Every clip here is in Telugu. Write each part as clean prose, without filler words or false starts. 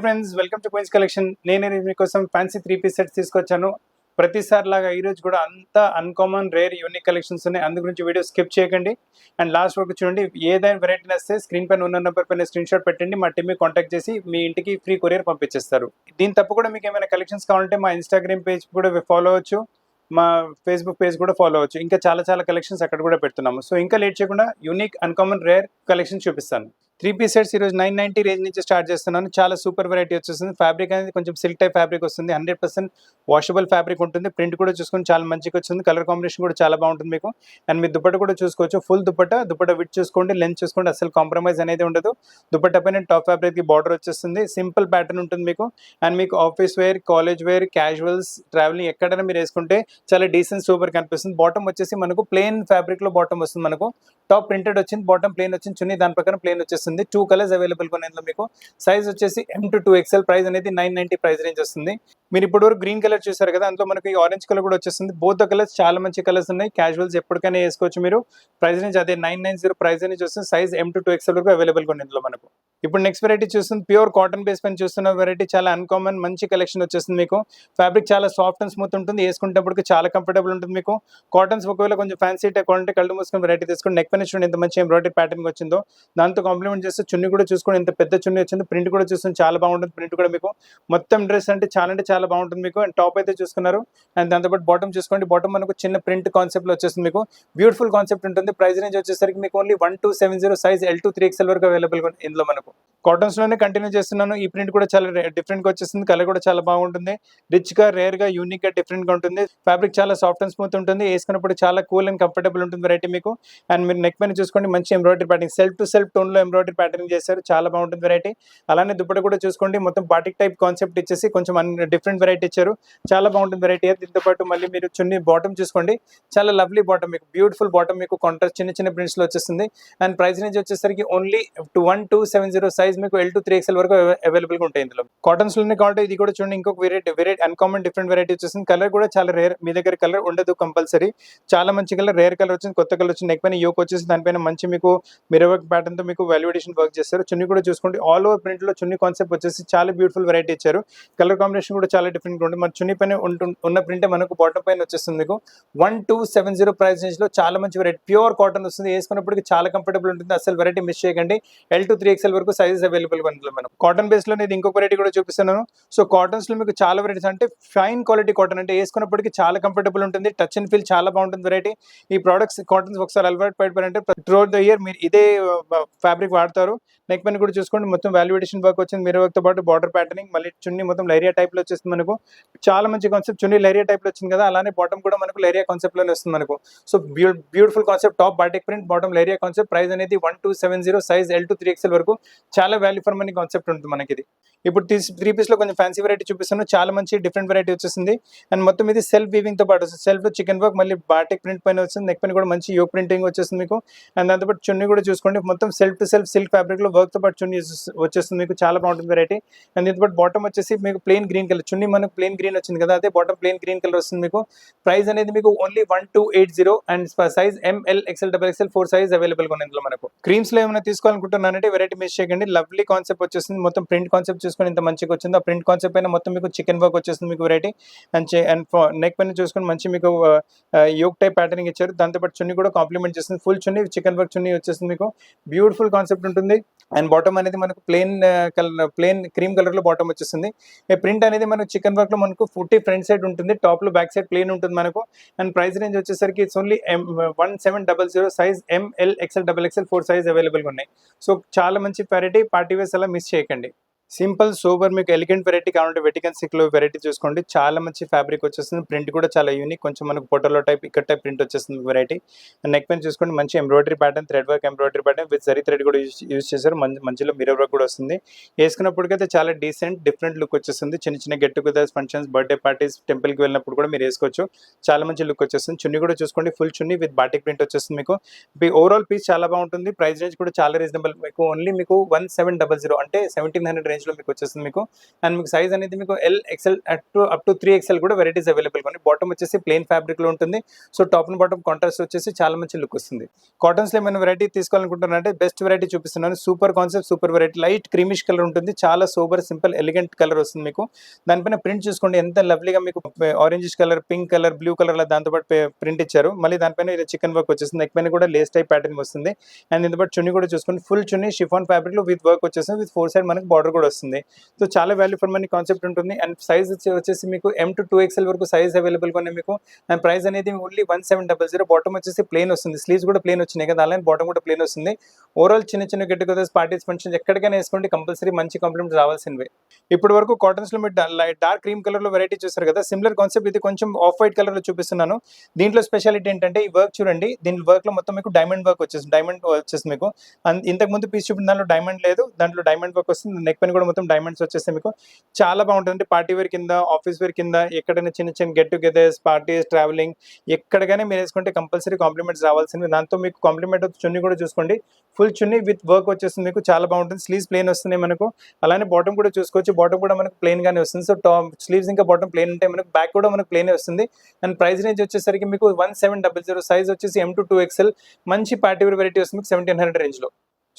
Friends, welcome to Queens collection. నేను మీకోసం ఫ్యాన్సీ 3 పీస్ సెట్స్ తీసుకొచ్చాను. ప్రతిసారి లాగా ఈరోజు కూడా అంతా అన్కామన్ రేర్ యూనిక్ కలెక్షన్స్ ఉన్నాయి. అందు గురించి వీడియో స్కిప్ చేయకండి అండ్ లాస్ట్ వరకు చూడండి. ఏదైనా వెరైటీ నచ్చితే స్క్రీన్ పైన ఉన్న నెంబర్ పైన స్క్రీన్ షాట్ పెట్టండి. మా టీమ్ని కాంటాక్ట్ చేసి మీ ఇంటికి ఫ్రీ కొరియర్ పంపించేస్తారు. దీని తప్ప కూడా మీకు ఏమైనా కలెక్షన్స్ కావాలంటే మా ఇన్స్టాగ్రామ్ పేజ్ కూడా ఫాలో అవ్వచ్చు, మా ఫేస్బుక్ పేజ్ కూడా ఫాలో అవ్వచ్చు. ఇంకా చాలా కలెక్షన్స్ అక్కడ కూడా పెడుతున్నాము. సో ఇంకా లేట్ చేయకుండా యూనిక్ అన్కామన్ రేర్ కలెక్షన్ చూపిస్తాను. 3 పీస్ సెట్స్ ఈరోజు 990 రేంజ్ నుంచి స్టార్ట్ చేస్తున్నాను. చాలా సూపర్ వెరైటీ వచ్చేస్తుంది. ఫ్యాబ్రిక్ అనేది కొంచెం సిల్క్ టైప్ ఫ్యాబ్రిక్ వస్తుంది. 100% వాషబుల్ ఫ్యాబ్రిక్ ఉంటుంది. ప్రింట్ కూడా చూసుకొని చాలా మంచిగా వచ్చింది. కలర్ కాంబినేషన్ కూడా చాలా బాగుంటుంది మీకు. అండ్ మీరు దుపట్ట కూడా చూసుకోవచ్చు. ఫుల్ దుపట్ట విత్ చూసుకోండి, లెంత్ చూసుకోండి, అసలు కాంప్రమైజ్ అనేది ఉండదు. దుపట్ట పైన టాప్ ఫ్యాబ్రిక్కి బార్డర్ వచ్చేస్తుంది. సింపుల్ ప్యాటర్న్ ఉంటుంది మీకు. అండ్ మీకు office wear, college wear, casuals, travelling ఎక్కడైనా మీరు వేసుకుంటే చాలా డీసెంట్ సూపర్ కనిపిస్తుంది. బాటమ్ వచ్చేసి మనకు ప్లెయిన్ ఫ్యాబ్రిక్లో బాటమ్ వస్తుంది. మనకు టాప్ ప్రింటెడ్ వచ్చింది, బాటమ్ ప్లెయిన్ వచ్చింది, చున్నీ దాని ప్రకారం ప్లెయిన్ వచ్చేస్తుంది. 2 కలర్స్ అవైలబుల్ కొనేందులో మీకు. సైజ్ వచ్చేసి M to 2XL. ప్రైస్ అనేది 990 ప్రైస్ రేంజ్ వస్తుంది. మీరు ఇప్పుడు గ్రీన్ కలర్ చూసారు కదా, అందులో మనకి ఆరెంజ్ కలర్ కూడా వచ్చేస్తుంది. బోత్ ద కలర్స్ చాలా మంచి కలర్స్ ఉన్నాయి. క్యాజువల్స్ ఎప్పటికైనా వేసుకోవచ్చు మీరు. ప్రైస్ రేంజ్ అదే 990 ప్రైస్ రేంజ్ వస్తుంది. సైజ్ M to 2XL వరకు అవైలబుల్ కొనేందులో మనకు. ఇప్పుడు నెక్స్ట్ వెరైటీ చూస్తుంది. ప్యూర్ కాటన్ బేస్ పైన చూస్తున్న వెరైటీ చాలా అన్కామన్ మంచి కలెక్షన్ వచ్చేస్తుంది మీకు. ఫ్యాబ్రిక్ చాలా సాఫ్ట్ అండ్ స్మూత్ ఉంటుంది. వేసుకునేటప్పటికి చాలా కంఫర్టబుల్ ఉంటుంది మీకు. కాటన్స్ ఒకవేళ కొంచెం ఫ్యాన్సీ క్వాలిటీ కళ్ళు మూసుకొని వెరైటీ తీసుకుని నెక్ పైన చూడండి ఎంత మంచి ఎంబ్రాయిడరీ ప్యాటర్న్ వచ్చిందో. దాంతో కాంప్లిమెంట్ చేస్తే చున్నీ కూడా చూసుకొని ఎంత పెద్ద చున్నీ వచ్చింది. ప్రింట్ కూడా చూసుకొని చాలా బాగుంటుంది. ప్రింట్ కూడా మీకు మొత్తం డ్రెస్ అంటే చాలా బాగుంటుంది మీకు. అండ్ టాప్ అయితే చూసుకున్నారు. అండ్ దాంతోపాటు బాటమ్ చూసుకోండి. బాటమ్ మనకు చిన్న ప్రింట్ కాన్సెప్ట్ లో వచ్చేస్తుంది మీకు. బ్యూటిఫుల్ కాన్సెప్ట్ ఉంటుంది. ప్రైస్ రేంజ్ వచ్చేసరికి మీకు only 1270 size L to 3XL వరకు అవైలబుల్ ఇందులో మనకు. కాటన్స్ లోనే కంటిన్యూ చేస్తున్నాను. ఈ ప్రింట్ కూడా చాలా డిఫరెంట్ గా వచ్చేస్తుంది. కలర్ కూడా చాలా బాగుంటుంది. రిచ్ గా, రేర్ గా, యూనిక్ గా, డిఫరెంట్ గా ఉంటుంది. ఫ్యాబ్రిక్ చాలా సాఫ్ట్ అండ్ స్మూత్ ఉంటుంది. వేసుకున్నప్పుడు చాలా కూల్ అండ్ కంఫర్టబుల్ ఉంటుంది వెరైటీ మీకు. అండ్ మీరు నెక్ పైన చూసుకోండి మంచి embroidery pattern, self to self tone లో ఎంబ్రాయిడరీ ప్యాటర్న్ చేశారు. చాలా బాగుంటుంది వెరైటీ. అలానే దుపట్ట కూడా చూసుకోండి మొత్తం బాటిక్ టైప్ కాన్సెప్ట్ ఇచ్చేసి కొంచెం డిఫరెంట్ వెరైటీ ఇచ్చారు. చాలా బాగుంటుంది వెరైటీ. దీంతో పాటు మళ్ళీ మీరు చున్నీ బాటమ్ చూసుకోండి. చాలా లవ్లీ బాటమ్ మీకు. బ్యూటిఫుల్ బాటమ్ మీకు కాంట్రాస్ట్ చిన్న ప్రింట్స్ లో వచ్చేస్తుంది. అండ్ ప్రైస్ రేంజ్ వచ్చేసరికి ఓన్లీ 1270 సైజ్ మీకు L to 3XL వరకు అవైలబుల్ గా ఉంటాయి ఇందులో. కాటన్స్ లోనే కాబట్టి ఇది కూడా చూడండి ఇంకొక వెరైటీ అన్కామన్ డిఫరెంట్ వెరైటీ వచ్చేసింది. కలర్ కూడా చాలా రేర్. మీ దగ్గర కలర్ ఉండదు కంపల్సరీ. చాలా మంచి కలర్, రేర్ కలర్ వచ్చింది, కొత్త కలర్ వచ్చింది. నెక్ పైన యోక్ వచ్చేసి దానిపైన మంచి మీకు మిర్రర్ వర్క్ ప్యాటర్న్ తో మీకు వాల్యుయేషన్ వర్క్ చేస్తారు. చున్నీ కూడా చూసుకోండి ఆల్ ఓవర్ ప్రింట్ లో చున్నీ కాన్సెప్ట్ వచ్చేసి చాలా బ్యూటిఫుల్ వెరైటీ ఇచ్చారు. కలర్ కాంబినేషన్ కూడా చాలా డిఫరెంట్ గా ఉంటుంది. మన చున్నీ పైన ఉన్న ప్రింట్ మనకు బాటమ్ పైన వచ్చేస్తుంది మీకు. 1270 ప్రైస్ రేంజ్ లో చాలా మంచి వెరైటీ. ప్యూర్ కాటన్ వస్తుంది. వేసుకున్నప్పటికీ చాలా కంఫర్టబుల్ ఉంటుంది. అసలు వెరైటీ మిస్ చేయకండి. L to 3XL వరకు సైజెస్ అవైలబుల్ గా ఉంటుంది. మనం కాటన్ బేస్ లో ఇది ఇంకొక వెరైటీ కూడా చూపిస్తున్నాను. సో కాటన్స్ లో మీకు చాలా వెరైటీస్ అంటే ఫైన్ క్వాలిటీ కాటన్ అంటే వేసుకున్నప్పటికీ చాలా కంఫర్టబుల్ ఉంటుంది. టచ్ అండ్ ఫీల్ చాలా బాగుంటుంది వెరైటీ. ఈ ప్రొడక్ట్స్ కాటన్స్ ఒకసారి అలవాటు పడిపోయారంటే త్రూఅవుట్ ద ఇయర్ మీరు ఇదే ఫ్యాబ్రిక్ వాడతారు. నెక్ పైన కూడా చూసుకోండి మొత్తం వాల్యుయేషన్ వర్క్ వచ్చింది. మిర్రర్ వర్క్ తో పాటు బార్డర్ ప్యాటర్నింగ్, మళ్ళీ చున్నీ మొత్తం లైరియా టైప్ లో వచ్చేస్తుంది మనకు. చాలా మంచి కాన్సెప్ట్. చున్నీ లైరియా టైప్ లో వచ్చింది కదా, అలానే బాటమ్ కూడా మనకు లైరియా కాన్సెప్ట్ లోనే వస్తుంది మనకు. So beautiful concept. Top batik print, bottom leheriya concept. Price అనేది 1270 సైజ్ L to 3XL వరకు. చాలా వాల్యూ ఫర్ మనీ కాన్సెప్ట్ ఉంటుంది మనకి ఇది. ఇప్పుడు 3 పీస్ లో కొంచెం ఫ్యాన్సీ వెరైటీ చూపిస్తాను. చాలా మంచి డిఫరెంట్ వెరైటీ వచ్చేసింది. అండ్ మొత్తం ఇది సెల్ఫ్ వీవింగ్ తో పాటు సెల్ఫ్ చికెన్ వర్క్, మళ్ళీ బాటిక్ ప్రింట్ పైన వచ్చింది. నెక్ పైన కూడా మంచి యోక్ ప్రింటింగ్ వచ్చేస్తుంది మీకు. అండ్ దాంతోపాటు చున్నీ కూడా చూసుకోండి మొత్తం self to self silk fabric లో వర్క్ తో పాటు చున్నీ వచ్చేస్తుంది మీకు. చాలా బాగుంటుంది వెరైటీ. అండ్ దీంతో పాటు బాటమ్ వచ్చేసి మీకు ప్లెయిన్ గ్రీన్ కలర్. చున్నీ మనకు ప్లెయిన్ గ్రీన్ వచ్చింది కదా, అదే బాటమ్ ప్లెయిన్ గ్రీన్ కలర్ వస్తుంది మీకు. ప్రైస్ అనేది మీకు only 1280 and size ML XL XXL 4 size available గా ఉంది ఇందులో మనకు. క్రీమ్స్ లో ఏమైనా తీసుకోవాలనుకుంటున్నానంటే వెరైటీ మిస్ చేయకండి. లవ్లీ కాన్సెప్ట్ వచ్చేస్తుంది. మొత్తం ప్రింట్ కాన్సెప్ట్ చూసుకొని ఇంత మంచిగా వచ్చింది. ఆ ప్రింట్ కాన్సెప్ట్ పైన మొత్తం మీకు చికెన్ వర్క్ వచ్చేస్తుంది మీకు వెరైటీ. అండ్ నెక్ పైన చూసుకొని మంచి మీకు యోక్ టైప్ ప్యాటర్నింగ్ ఇచ్చారు. దాంతోపాటు చున్నీ కూడా కాంప్లిమెంట్ చేస్తుంది. ఫుల్ చున్నీ చికెన్ వర్క్ చున్నీ వచ్చేస్తుంది మీకు. బ్యూటిఫుల్ కాన్సెప్ట్ ఉంటుంది. అండ్ బాటమ్ అనేది మనకు ప్లెయిన్ క్రీమ్ కలర్ లో బాటమ్ వచ్చేస్తుంది. ఈ ప్రింట్ అనేది మనకు చికెన్ వర్క్ లో మనకు 40 ఫ్రంట్ సైడ్ ఉంటుంది, టాప్ లో బ్యాక్ సైడ్ ప్లెయిన్ ఉంటుంది మనకు. అండ్ ప్రైస్ రేంజ్ వచ్చేసరికి it's only 1700 size ML XL XXL 4 size available గా ఉన్నాయి. సో చాలా మంచి వెరైటీ. పార్టీ వేస్ అలా మిస్ చేయకండి. సింపుల్ సూపర్ మీకు ఎలిగెంట్ వెరైటీ కావాలంటే వెటికన్ సిల్క్ లో వెరైటీ చూసుకోండి. చాలా మంచి ఫ్యాబ్రిక్ వచ్చేస్తుంది. ప్రింట్ కూడా చాలా యూనిక్. కొంచెం మనకు ఫోటోలో టైప్ ఇక్కడ టైప్ ప్రింట్ వచ్చేస్తుంది వెరైటీ. నెక్ పైన చూసుకోండి మంచి embroidery pattern, thread work embroidery pattern with zari thread కూడా యూజ్ చేశారు. మంచిలో మిర్రర్ వర్క్ కూడా వస్తుంది. వేసుకున్నప్పటికైతే చాలా డీసెంట్ డిఫరెంట్ లుక్ వచ్చేస్తుంది. చిన్న get together, functions, birthday parties, temple కి వెళ్ళినప్పుడు కూడా మీరు వేసుకోవచ్చు. చాలా మంచి లుక్ వచ్చేస్తుంది. చున్నీ కూడా చూసుకోండి full chunni with batik print వచ్చేస్తుంది మీకు. ఓవరాల్ పీస్ చాలా బాగుంటుంది. ప్రైస్ రేంజ్ కూడా చాలా రీజనబుల్. మీకు ఓన్లీ మీకు 1700 అంటే 1700 రేంజ్ రేంజ్లో మీకు వచ్చేస్తుంది మీకు. అండ్ మీకు సైజ్ అనేది మీకు L XL up to 3XL కూడా వెరైటీస్ అవైలబుల్ ఉన్నాయి. బాటమ్ వచ్చేసి ప్లెయిన్ ఫ్యాబ్రిక్లో ఉంటుంది. So top and bottom contrast వచ్చేసి చాలా మంచి లుక్ వస్తుంది. కాటన్స్లో ఏమైనా వెరైటీ తీసుకోవాలనుకుంటున్నారంటే బెస్ట్ వెరైటీ చూపిస్తున్నాను. Super concept, super variety. Light creamish colour ఉంటుంది, చాలా సూపర్ సింపుల్ ఎలిగెంట్ కలర్ వస్తుంది మీకు. దానిపైన ప్రింట్ చూసుకోండి ఎంత లవ్లీగా మీకు orange colour, pink colour, blue colour అలా దాంతోపాటు ప్రింట్ ఇచ్చారు. మళ్ళీ దానిపైన ఇలా చికెన్ వర్క్ వచ్చేస్తుంది. నెక్ పైన కూడా లేస్ టైప్ ప్యాటర్న్ వస్తుంది. అండ్ ఇంత పాటు చున్నీ కూడా చూసుకోండి, ఫుల్ చున్నీ షిఫాన్ ఫ్యాబ్రిక్ లో విత్ వర్క్ వచ్చేస్తుంది. విత్ 4 సైడ్ మనకి బార్డర్ కూడా వస్తుంది. సో చాలా వాల్యూ ఫర్ మనీ కాన్సెప్ట్ ఉంటుంది. అండ్ సైజ్ వచ్చేసి మీకు M to 2XL వరకు సైజ్ అవైలబుల్ గా ఉన్నాయి మీకు. అండ్ ప్రైస్ అనేది ఓన్లీ 1700. బాటమ్ వచ్చేసి ప్లేన్ వస్తుంది, స్లీవ్స్ కూడా ప్లేన్ వచ్చినాయి కదా, అలానే బాటమ్ కూడా ప్లేన్ వస్తుంది. ఓవరాల్ చిన్న చిన్న గెట్ టుగెదర్స్, పార్టీస్, ఫంక్షన్స్ ఎక్కడికైనా వేసుకోండి, కంపల్సరీ మంచి కాంప్లిమెంట్ రావాల్సినవే. ఇప్పటి వరకు కాటన్స్ లో మీరు డార్క్ క్రీమ్ కలర్ లో వెరైటీ చూస్తారు కదా, సిమిలర్ కాన్సెప్ట్ ఇది కొంచెం ఆఫ్ వైట్ కలర్ లో చూపిస్తున్నాను. దీంట్లో స్పెషాలిటీ ఏంటంటే ఈ వర్క్ చూడండి, దీని వర్క్ లో మొత్తం మీకు డైమండ్ వర్క్ వచ్చేస్తుంది. డైమండ్ వచ్చేస్తుంది మీకు. ఇంతకు ముందు పీస్ చూపిన దాంట్లో డైమండ్ లేదు, దాంట్లో డైమండ్ వర్క్ వస్తుంది. నెక్ పైన కూడా మొత్తం డైమండ్స్ వచ్చేస్తాయి మీకు. చాలా బాగుంటుంది. పార్టీ వేర్ కింద, ఆఫీస్ వేర్ కింద, ఎక్కడైనా చిన్న చిన్న గెట్ టుగెదర్స్, పార్టీస్, ట్రావెలింగ్ ఎక్కడికైనా మీరు వేసుకుంటే కంపల్సరీ కాంప్లిమెంట్స్ రావాల్సింది. దాంతో మీకు కాంప్లిమెంట్ చున్నీ కూడా చూసుకోండి, ఫుల్ చున్నీ విత్ వర్క్ వచ్చేస్తుంది మీకు. చాలా బాగుంటుంది. స్లీవ్స్ ప్లేన్ వస్తున్నాయి మనకు. అలానే బాటమ్ కూడా చూసుకోవచ్చు, బాటమ్ కూడా మనకు ప్లేన్ గానే వస్తుంది. సో స్లీవ్స్ ఇంకా బాటమ్ ప్లేన్ ఉంటాయి మనకు. బ్యాక్ కూడా మనకు ప్లేన్ వస్తుంది. అండ్ ప్రైస్ రేంజ్ వచ్చేసరికి మీకు 1700. సైజ్ వచ్చేసి M to 2XL. మంచి పార్టీ వేర్ వెరైటీ వస్తుంది మీకు 1700 రేంజ్ లో.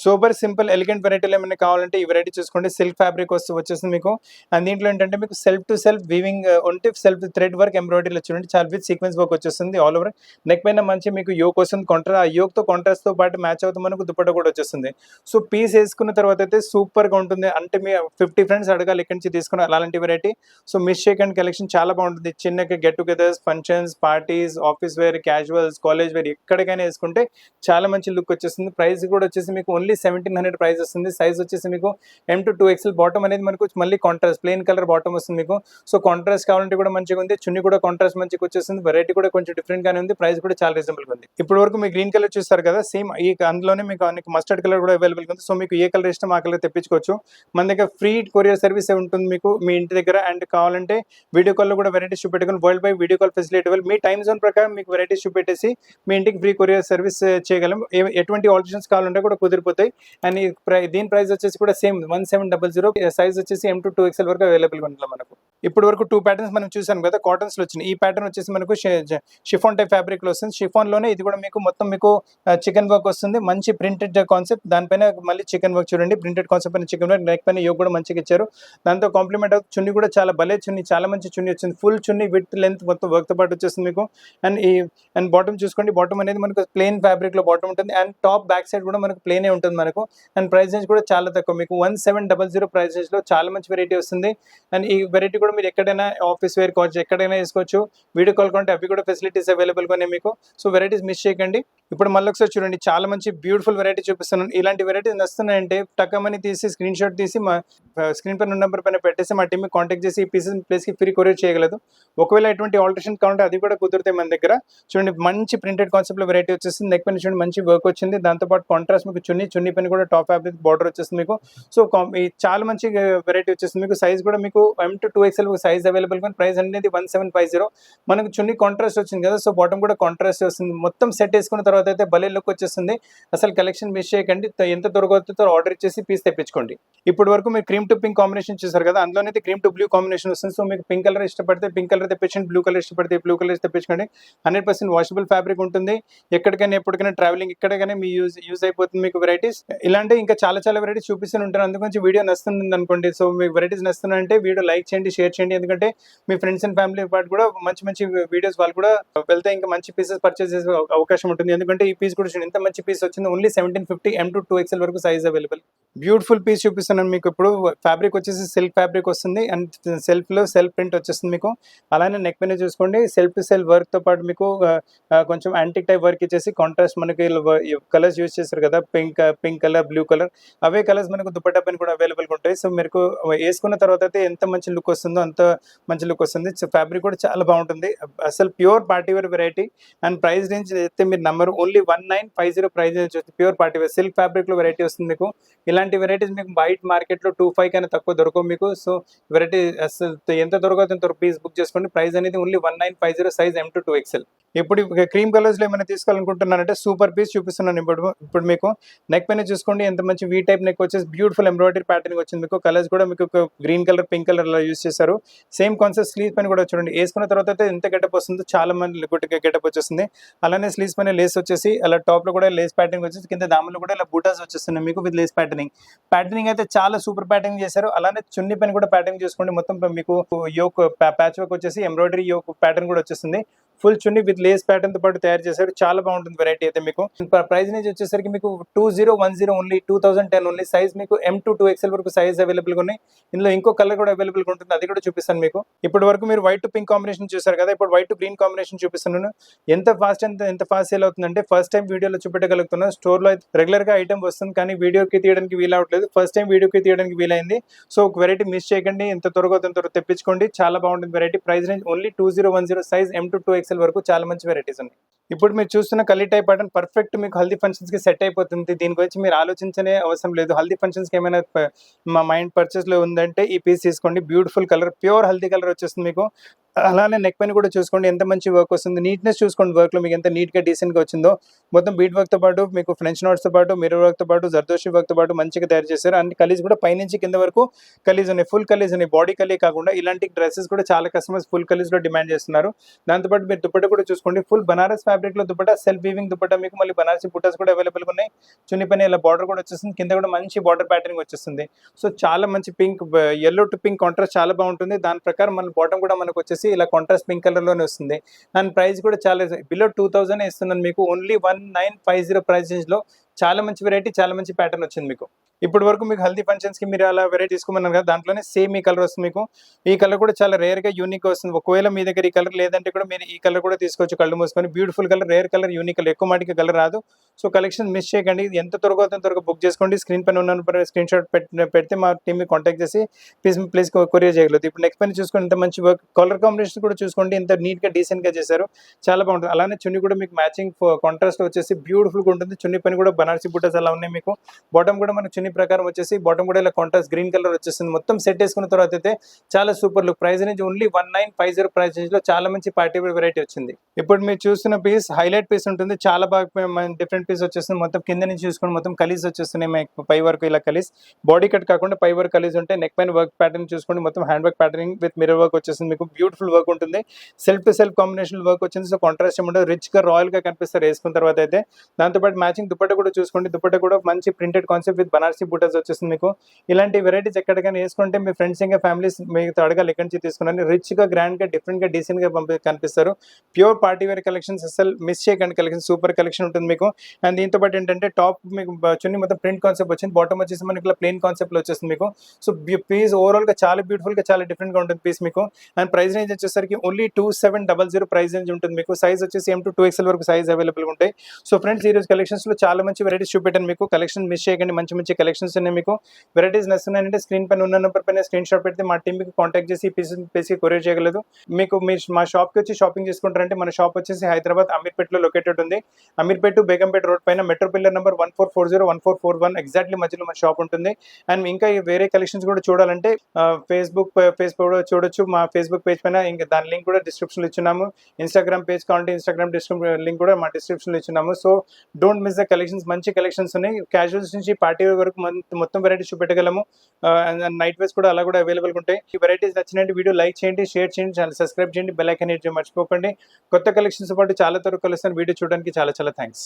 సూపర్ సింపుల్ ఎలిగెంట్ వెరైటీలు ఏమైనా కావాలంటే ఈ వెరైటీ చూసుకోండి. సిల్క్ ఫ్యాబ్రిక్ వచ్చేస్తుంది మీకు. అండ్ దీంట్లో ఏంటంటే మీకు సెల్ఫ్ టు సెల్ఫ్ వీవింగ్ ఉంటే సెల్ఫ్ థ్రెడ్ వర్క్, ఎంబ్రాయిడరీలో చూడండి చాలా విత్ సీక్వెన్స్ వర్క్ వచ్చేస్తుంది ఆల్ ఓవర్. నెక్ పైన మంచి మీకు యోక్ వస్తుంది. ఆ యోక్ తో కాంట్రాస్ట్ తో పాటు మ్యాచ్ అవుతుంది మనకు దుపట్టా కూడా వచ్చేస్తుంది. సో పీస్ వేసుకున్న తర్వాత అయితే సూపర్ గా ఉంటుంది. అంటే మీ 50 ఫ్రెండ్స్ అడగాలి ఇక్కడి నుంచి తీసుకుని అలాంటి వెరైటీ. సో మిస్ చేయకండి, కలెక్షన్ చాలా బాగుంటుంది. చిన్న get together, functions, parties, office wear, casuals, college wear ఎక్కడికైనా వేసుకుంటే చాలా మంచి లుక్ వచ్చేస్తుంది. ప్రైస్ కూడా వచ్చేసి మీకు ఓన్లీ 1700 ప్రైస్ వస్తుంది. సైజ్ వచ్చేసి మీకు M to 2XL. బాటమ్ అనేది మనకు మళ్ళీ కాంట్రాస్ట్ ప్లెయిన్ కలర్ బాటమ్ వస్తుంది మీకు. సో కాంట్రాస్ట్ కావాలంటే కూడా మంచిగా ఉంది. చున్నీ కూడా కాంట్రాస్ట్ మంచిగా వచ్చేస్తుంది. వెరైటీ కూడా కొంచెం డిఫరెంట్ గానే ఉంది. ప్రైస్ కూడా చాలా రీజనబుల్ గా ఉంది. ఇప్పటి వరకు మీకు గ్రీన్ కలర్ చూస్తారు కదా, సేమ్ ఈ అందులోనే మీకు మస్టర్డ్ కలర్ కూడా అవైలబుల్ ఉంది. సో మీకు ఏ కలర్ ఇష్టం ఆ కలర్ తెప్పించుకోవచ్చు. మన దగ్గర ఫ్రీ కొరియర్ సర్వీస్ ఉంటుంది మీకు మీ ఇంటి దగ్గర. అండ్ కావాలంటే వీడియో కాల్ లో కూడా వెరైటీస్ చూపెట్టుకుని world wide video call facility available. మీ టైమ్ జోన్ ప్రకారం మీకు వెరైటీస్ చూపెట్టేసి మీ ఇంటికి ఫ్రీ కొరియర్ సర్వీస్ చేయగలం. ఎటువంటి ఆల్టరేషన్స్ కావాలంటే కూడా కుదిరిపోతాయి. అండ్ దీని ప్రైస్ వచ్చేసి కూడా సేమ్ 1700. సైజ్ వచ్చేసి M to 2XL వరకు అవైలబుల్ గా ఉంటుంది మనకు. ఇప్పటి వరకు 2 ప్యాటర్న్స్ మనం చూసాం కదా, కాటన్స్ లో వచ్చినాయి. ఈ ప్యాటర్న్ వచ్చేసి మనకు షిఫాన్ టైప్ ఫ్యాబ్రిక్ లో వస్తుంది. షిఫాన్ లోనే ఇది కూడా మీకు మొత్తం మీకు చికెన్ వర్క్ వస్తుంది. మంచి ప్రింటెడ్ కాన్సెప్ట్. దానిపైన మళ్ళీ చికెన్ వర్క్ చూడండి, ప్రింటెడ్ కాన్సెప్ట్ పైన చికెన్ వర్క్. నెక్ పైన యోగ్ కూడా మంచిగా ఇచ్చారు. దాంతో కాంప్లిమెంట్ అవుతుంది. చున్నీ కూడా చాలా భలే చున్నీ, చాలా మంచి చున్నీ వచ్చింది. ఫుల్ చున్నీ విత్ లెంత్ మొత్తం వర్క్ తో పాటు వచ్చేస్తుంది మీకు. అండ్ బాటమ్ చూసుకోండి, బాటమ్ అనేది మనకు ప్లెయిన్ ఫ్యాబ్రిక్ లో బాటమ్ ఉంటుంది. అండ్ టాప్ బ్యాక్ సైడ్ కూడా మనకు ప్లేనే ఉంటుంది మనకు. అండ్ ప్రైస్ రేంజ్ కూడా చాలా తక్కువ మీకు 1700 ప్రైస్ రేంజ్ లో చాలా మంచి వెరైటీ వస్తుంది. అండ్ ఈ వెరైటీ కూడా మీరు ఎక్కడైనా ఆఫీస్ వేర్ కావచ్చు, ఎక్కడైనా వేసుకోవచ్చు. వీడియో కాల్ కొంటే అవి కూడా ఫెసిలిటీస్ అవైలబుల్ గా ఉన్నాయి మీకు. సో వెరైటీస్ మిస్ చేయకండి. ఇప్పుడు మళ్ళీ ఒకసారి చూడండి, చాలా మంచి బ్యూటిఫుల్ వెరైటీ చూపిస్తున్నాను. ఇలాంటి వెరైటీస్ నస్తున్నాయంటే టక్కమని తీసి స్క్రీన్ షాట్ తీసి మా స్క్రీన్ పైన నెంబర్ పైన పెట్టేసి మా టీమ్ కాంటాక్ట్ చేసి ఈ పీసెస్ ప్లేస్ కి ఫ్రీ కొరియర్ చేయగలదు. ఒకవేళ ఎటువంటి ఆల్టరేషన్ కావాలంటే అది కూడా కుదిరితే మన దగ్గర. చూడండి మంచి ప్రింటెడ్ కాన్సెప్ట్ లో వెరైటీ వచ్చేసింది. నెక్ పైన చూడండి మంచి వర్క్ వచ్చింది. దాంతోపాటు కాంట్రాస్ట్ మీకు చున్నీ పైన కూడా టాప్ ఫ్యాబ్రిక్ బార్డర్ వచ్చేస్తుంది మీకు. సో చాలా మంచి వెరైటీ వచ్చేస్తుంది మీకు. సైజ్ కూడా మీకు M to 2XL size available గా. ప్రైస్ అనేది 1750. మనకు చున్నీ కాంట్రాస్ట్ వచ్చింది కదా, సో బాటమ్ కూడా కాంట్రాస్ట్ వస్తుంది. మొత్తం సెట్ వేసుకున్న తర్వాత అయితే భలే లుక్ వచ్చేస్తుంది. అసలు కలెక్షన్ మిస్ చేయకండి. ఎంత దొరకవుతుందో ఆర్డర్ ఇచ్చేసి పీస్ తెప్పించుకోండి. ఇప్పటి వరకు మీరు క్రీమ్ టు పింక్ కాంబినేషన్ చూసారు కదా, అందులోనే క్రీమ్ టు బ్లూ కాంబినేషన్ వస్తుంది. సో మీకు పింక్ కలర్ ఇష్టపడితే పింక్ కలర్ తెప్పించండి, బ్లూ కలర్ ఇష్టపడితే బ్లూ కలర్ తెప్పించుకోండి. 100% వాషబుల్ ఫ్యాబ్రిక్ ఉంటుంది. ఎక్కడికైనా ఎప్పటికైనా ట్రావెలింగ్ ఎక్కడికైనా మీ యూజ్ అయిపోతుంది మీకు వెరైటీస్. ఇలాంటి ఇంకా చాలా వెరైటీస్ చూపిస్తూ ఉంటాను. అందుగురించి వీడియో నచ్చుతుంది అనుకోండి. సో మీకు వెరైటీస్ నచ్చుతున్నాయంటే వీడియో లైక్ చేయండి, షేర్ చేయండి. ఎందుకంటే మీ ఫ్రెండ్స్ అండ్ ఫ్యామిలీ పాటు కూడా మంచి వీడియోస్ వాళ్ళు కూడా వెళ్తే ఇంకా మంచి పీసెస్ పర్చేస్ చేసే అవకాశం ఉంటుంది. ఎందుకంటే ఈ పీస్ కూడా ఎంత మంచి పీస్ వచ్చింది. ఓన్లీ 1750 M to 2XL వరకు సైజ్ అవైలబుల్. బ్యూటిఫుల్ పీస్ చూపిస్తున్నాను మీకు. ఇప్పుడు ఫ్యాబ్రిక్ వచ్చేసి సిల్క్ ఫ్యాబ్రిక్ వస్తుంది. అండ్ సెల్ఫ్ ప్రింట్ వచ్చేస్తుంది మీకు. అలానే నెక్ పైన చూసుకోండి, సెల్ఫ్ టు సెల్ఫ్ వర్క్ తో పాటు మీకు కొంచెం యాంటిక్ టైప్ వర్క్ ఇచ్చేసి కాంట్రాస్ట్ మనకి కలర్స్ యూజ్ చేస్తారు కదా, పింక్ కలర్, బ్లూ కలర్, అవే కలర్స్ మనకు దుపట్టా పైన కూడా అవైలబుల్ గా ఉంటాయి. సో మీకు వేసుకున్న తర్వాత అయితే ఎంత మంచి లుక్ వస్తుందో అంత మంచి లుక్ వస్తుంది. సో ఫ్యాబ్రిక్ కూడా చాలా బాగుంటుంది. అసలు pure party wear variety. And price range అయితే మీరు నమ్మరు. ఓన్లీ 1950 ప్రైస్ వచ్చేసి pure party wear silk fabric లో వెరైటీ వస్తుంది మీకు. ఇలాంటి వెరైటీస్ మీకు బయట మార్కెట్ లో 25 కన్నా తక్కువ దొరకవు మీకు. సో వెరైటీ అసలు ఎంత దొరకదు అంత పీస్ బుక్ చేసుకోండి. ప్రైస్ అనేది only 1950 size M to 2XL. ఇప్పుడు క్రీమ్ కలర్స్ లో ఏమైనా తీసుకోవాలనుకుంటున్నారంటే సూపర్ పీస్ చూపిస్తున్నాను. ఇప్పుడు మీకు నెక్ పైన చూసుకోండి ఎంత మంచి వీ టైప్ నెక్ వచ్చేసి బ్యూటిఫుల్ ఎంబ్రాయిడరీ ప్యాటర్న్ వచ్చింది మీకు. కలర్స్ కూడా మీకు గ్రీన్ కలర్, పింక్ కలర్ అలా యూస్ చేశారు. సేమ్ కాన్సెప్ట్ స్లీవ్స్ పైన కూడా చూడండి. వేసుకున్న తర్వాత అయితే ఎంత గెటప్ వస్తుందో చాలా మంది గుడ్ గెటప్ వచ్చేస్తుంది. అలానే స్లీవ్స్ పైన లేస్ వచ్చేసి అలా టాప్ లో కూడా లేస్ ప్యాటర్న్ వచ్చేసి కింద దామలో కూడా ఇలా బూటాస్ వచ్చేస్తున్నాయి మీకు విత్ లేస్ ప్యాటర్నింగ్ అయితే చాలా సూపర్ ప్యాటర్నింగ్ చేశారు. అలానే చున్నీ పైన కూడా ప్యాటర్నింగ్ చేసుకోండి. మొత్తం మీకు యోక్ ప్యాచ్ వర్క్ వచ్చేసి ఎంబ్రాయిడరీ యోక్ ప్యాటర్న్ కూడా వచ్చేస్తుంది. Full chunni with lace pattern తో పాటు తయారు చేశారు. చాలా బాగుంటుంది వెరైటీ అయితే మీకు. ప్రైస్ నుంచి వచ్చేసరికి మీకు 2010 ఓన్లీ 2010 ఓన్లీ. సైజ్ మీకు M to 2XL వరకు సైజ్ అవైలబుల్ గా ఉన్నాయి. ఇందులో ఇంకో కలర్ కూడా అవైలబుల్ గా ఉంటుంది, అది కూడా చూపిస్తాను మీకు. ఇప్పటి వరకు మీరు వైట్ టు పింక్ కాంబినేషన్ చూసారు కదా, ఇప్పుడు వైట్ టు గ్రీన్ కాంబినేషన్ చూపిస్తున్నాను. ఎంత ఫాస్ట్ సేల్ అవుతుందంటే ఫస్ట్ టైం వీడియోలో చూపెట్టగలుగుతున్నాను. స్టోర్ లో రెగ్యులర్ గా ఐటమ్ వస్తుంది కానీ వీడియోకి తీయడానికి వీలవట్లేదు. ఫస్ట్ టైం వీడియోకి తీయడానికి వీలైంది. సో ఒక వెరైటీ మిస్ చేయకండి, ఎంత త్వరగా తెప్పించుకోండి. చాలా బాగుంటుంది variety. Price range only 2010 size M to 2XL వరకు చాలా మంచి వెరైటీస్ ఉన్నాయి. ఇప్పుడు మీరు చూస్తున్న కలీ టైప్ ప్యాటర్న్ పర్ఫెక్ట్ మీకు హల్దీ ఫంక్షన్స్ కి సెట్ అయిపోతుంది. దీని గురించి మీరు ఆలోచించనే అవసరం లేదు. హల్దీ ఫంక్షన్స్ కి ఏమైనా మా మైండ్ పర్చేస్ లో ఉందంటే ఈ పీస్ తీసుకోండి. Beautiful colour, pure haldi colour వచ్చేస్తుంది మీకు. అలానే నెక్ పైన కూడా చూసుకోండి ఎంత మంచి వర్క్ వస్తుంది. నీట్నెస్ చూసుకోండి వర్క్ లో మీకు ఎంత నీట్ గా డీసెంట్ గా వచ్చిందో. మొత్తం బీట్ వర్క్ తో పాటు మీకు ఫ్రెంచ్ నోట్స్ తో పాటు మిర్రర్ వర్క్ తో పాటు జర్దోషి వర్క్ తో పాటు మంచిగా తయారు చేశారు. అన్ని కలీజ్ కూడా పైనుంచి కింద వరకు కలీజ్ ఉన్నాయి. ఫుల్ కలీజ్ ఉన్నాయి, బాడీ కలీ కాకుండా. ఇలాంటి డ్రెస్సెస్ కూడా చాలా కస్టమర్స్ ఫుల్ కలీజ్ లో డిమాండ్ చేస్తున్నారు. దాంతోపాటు మీరు దుపట్టా కూడా చూసుకోండి. ఫుల్ బనారస్ ఫ్యాబ్రిక్ లో దుపట్టా, సెల్ఫ్ వీవింగ్ దుపట్టా మీకు. మళ్ళీ బనారసి బుటాస్ కూడా అవైలబుల్ గా ఉన్నాయి. చున్నీ పైన ఇలా బార్డర్ కూడా వచ్చేస్తుంది, కింద కూడా మంచి బార్డర్ ప్యాటర్నింగ్ వచ్చేస్తుంది. సో చాలా మంచి pink, yellow to pink contrast చాలా బాగుంటుంది. దాని ప్రకారం మన బాటమ్ కూడా మనకు వచ్చేసి ఇలా కాంట్రాస్ట్ పింక్ కలర్ లోనే వస్తుంది. అండ్ ప్రైస్ కూడా చాలా బిలో 2000 ఇస్తున్నాను మీకు. ఓన్లీ 1950 ప్రైస్ రేంజ్ లో చాలా మంచి వెరైటీ, చాలా మంచి ప్యాటర్న్ వచ్చింది మీకు. ఇప్పటి వరకు మీకు హల్దీ ఫంక్షన్స్ కి మీరు అలా వెరైటీ తీసుకోమన్నారు కదా, దాంట్లోనే సేమ్ ఈ కలర్ వస్తుంది మీకు. ఈ కలర్ కూడా చాలా రేర్ గా యూనిక్ వస్తుంది. ఒకవేళ మీ దగ్గర ఈ కలర్ లేదంటే కూడా మీరు ఈ కలర్ కూడా తీసుకోవచ్చు కళ్ళు మూసుకొని. Beautiful colour, rare colour, unique colour. ఎక్కువ మాటికి కలర్ రాదు. సో కలెక్షన్ మిస్ చేయకండి. ఎంత త్వరగా బుక్ చేసుకోండి. స్క్రీన్ పైన ఉన్న స్క్రీన్ షాట్ పెడితే మా టీమ్ కాంటాక్ట్ చేసి ప్లీజ్ కొరియర్ చేయగలదు. ఇప్పుడు నెక్స్ట్ పైన చూసుకోండి ఎంత మంచి వర్క్. కలర్ కాంబినేషన్ కూడా చూసుకోండి ఎంత నీట్ గా డీసెంట్ గా చేశారు. చాలా బాగుంటుంది. అలానే చున్నీ కూడా మీకు మ్యాచింగ్ కాంట్రాస్ట్ వచ్చేసి బ్యూటిఫుల్ గా ఉంటుంది. చున్నీ పైన కూడా బనారసి బుటాస్ అలా ఉన్నాయి మీకు. బాటమ్ కూడా మనకు చున్నీ ప్రకారం వచ్చేసి బాటమ్ కూడా ఇలా కాంట్రాస్ట్ గ్రీన్ కలర్ వచ్చేస్తుంది. మొత్తం సెట్ వేసుకున్న తర్వాత అయితే చాలా సూపర్ లుక్. ప్రైస్ నుంచి ఓన్లీ 1950 ప్రైస్ రేంజ్ లో చాలా మంచి పార్టీ వేర్ వెరైటీ వచ్చింది. ఇప్పుడు మీరు చూస్తున్న పీస్ హైలైట్ పీస్ ఉంటుంది. చాలా బాగా డిఫరెంట్ పీస్ వచ్చేస్తుంది. మొత్తం కింద నుంచి చూసుకుని మొత్తం కలీస్ వచ్చేస్తున్నాయి పై వరకు. ఇలా కలీస్ బాడీ కట్ కాకుండా పై వరకు కలీస్ ఉంటాయి. నెక్ పైన వర్క్ ప్యాటర్న్ చూసుకోండి. మొత్తం hand work patterning with mirror work వచ్చేస్తుంది మీకు. బ్యూటిఫుల్ వర్క్ ఉంటుంది. Self to self combination work వచ్చింది. సో కాంట్రాస్ట్ ఏమంటే రిచ్ గా రాయల్ గా కనిపిస్తారు వేసుకున్న తర్వాత అయితే. దాంతోపాటు మ్యాచింగ్ దుపట్టా కూడా చూసుకోండి. దుపట్టా కూడా మంచి printed concept with Banarasi buttas వచ్చేస్తుంది మీకు. ఇలాంటి వెరైటీస్ ఎక్కడికైనా వేసుకుంటే మీ ఫ్రెండ్స్ ఇంకా ఫ్యామిలీస్ మీకు అడగాలి ఎక్కడి నుంచి తీసుకున్నాను. రిచ్ గా, గ్రాండ్ గా, డిఫరెంట్ గా, డీసెంట్ గా కనిపిస్తారు. ప్యూర్ పార్టీ వేర్ కలెక్షన్స్ అసలు మిస్ చేయకండి. కలెక్షన్ సూపర్ కలెక్షన్ ఉంటుంది మీకు. అండ్ దీంతో పాటు ఏంటంటే టాప్ మీకు చున్నీ మొత్తం ప్రింట్ కాన్సెప్ట్ వచ్చింది. బాటమ్ వచ్చేసి మనకి ఇలా ప్లెయిన్ కాన్సెప్ట్ లో వచ్చేస్తుంది మీకు. సో పీస్ ఓవరాల్ గా చాలా బ్యూటిఫుల్ గా, చాలా డిఫరెంట్ గా ఉంటుంది పీస్ మీకు. అండ్ ప్రైస్ రేంజ్ వచ్చేసరికి ఓన్లీ 2700 ప్రైస్ రేంజ్ ఉంటుంది మీకు. సైజ్ వచ్చేసి M to 2XL వరకు సైజ్ అవైలబుల్ ఉంటాయి. సో ఫ్రెండ్స్ ఈ రోజు కలెక్షన్స్ లో చాలా మంచి వెరైటీస్ చూపెట్టాను మీకు. కలెక్షన్ మిస్ చేయకండి. మంచి మంచి కలెక్షన్స్ ఉన్నాయి మీకు. వెరైటీస్ నచ్చుతున్నాయంటే స్క్రీన్ పైన ఉన్న నెంబర్ పైన స్క్రీన్ షాట్ పెడితే మా టీమ్ మీకు కాంటాక్ట్ చేసి పీసీ కొరియర్ చేయగలదు. మీకు మా షాప్ కి వచ్చి షాపింగ్ చేసుకుంటారంటే మన షాప్ వచ్చేసి హైదరాబాద్ అమీర్పేటలో లొకేటెడ్ ఉంది. అమీర్పేట టు బేగంపేట రోడ్ పైన మెట్రో పిల్లర్ నెంబర్ 1440 1441 ఎగ్జాక్ట్లీ మధ్యలో మన షాప్ ఉంటుంది. అండ్ ఇంకా వేరే కలెక్షన్స్ కూడా చూడాలంటే ఫేస్బుక్ కూడా చూడొచ్చు. మా ఫేస్బుక్ పేజ్ పైన ఇంకా దాని లింక్ కూడా డిస్క్రిప్షన్ లో ఇచ్చున్నాము. ఇన్స్టాగ్రామ్ పేజ్ కావాలంటే ఇన్స్టాగ్రామ్ లింక్ కూడా మా డిస్క్రిప్షన్ లో ఇచ్చున్నాము. So don't miss the collections. మంచి కలెక్షన్స్ ఉన్నాయి. క్యాజువల్స్ నుంచి పార్టీ వరకు మొత్తం వెరైటీస్ చూపెట్టగలము. నైట్ వేర్స్ కూడా అలా కూడా అవైలబుల్ ఉంటాయి. ఈ వెరైటీస్ నచ్చినట్టు వీడియో లైక్ చేయండి, షేర్ చేయండి, ఛానల్ సబ్స్క్రైబ్ చేయండి, బెల్ ఐకాన్ హిట్ చేయడం మర్చిపోకండి. కొత్త కలెక్షన్స్ పాటు చాలా త్వరగా కలుస్తాను. వీడియో చూడడానికి చాలా థ్యాంక్స్.